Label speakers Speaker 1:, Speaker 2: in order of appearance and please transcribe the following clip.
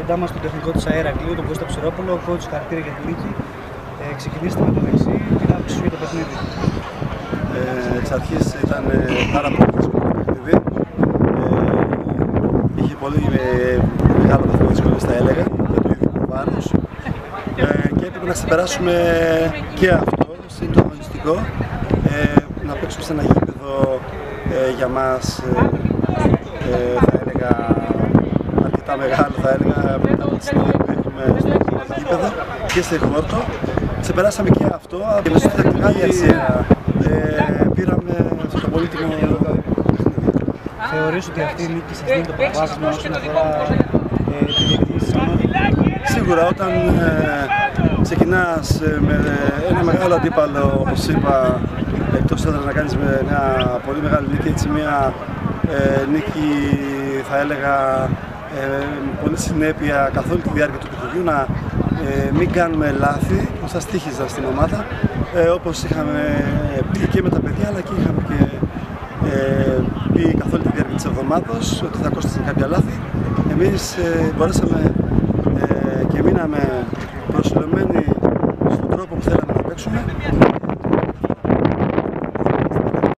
Speaker 1: κοντά μας τον τεχνικό της Αέρακλείου, τον Κώστα Ψηρόπουλο, coach χαρακτήρα για την νίκη. Ξεκινήστε με το δεξί, την άποψη σου για το παιχνίδι.
Speaker 2: Εξ αρχής ήταν πάρα πολύ δύσκολο το παιχνίδι. Είχε πολύ μεγάλο βαθμό δυσκολίας, θα έλεγα, για το ίδιο βάρος. Και έπρεπε να ξεπεράσουμε και αυτό, είναι το αγωνιστικό. Να παίξουμε σε ένα γήπεδο για μας, θα έλεγα, αρκετά μεγάλο, θα έλεγα, μετά από τη συνήθεια που έχουμε στο γήπεδο και στη Χόρτο. Ξεπεράσαμε και αυτό, και με σωστή τακτική διαδικασία πήραμε αυτό το πολύτιμο παιχνίδι.
Speaker 1: Θεωρείς ότι αυτή η νίκη σας δίνει το προβάδισμα όσον αφορά τη διεκδίκηση της ομάδας?
Speaker 2: Σίγουρα, όταν ξεκινάς με ένα μεγάλο αντίπαλο, όπως είπα, εκτός έδρας να κάνεις με μια πολύ μεγάλη νίκη, έτσι μια νίκη, θα έλεγα, με πολύ συνέπεια καθ' όλη τη διάρκεια του παιχνιδιού, να μην κάνουμε λάθη που θα στοίχιζαν στην ομάδα, όπως είχαμε πει και με τα παιδιά, αλλά και είχαμε και πει καθ' όλη τη διάρκεια της εβδομάδας ότι θα κόστησαν κάποια λάθη. Εμείς μπορέσαμε και μείναμε προσιλωμένοι στον τρόπο που θέλαμε να παίξουμε.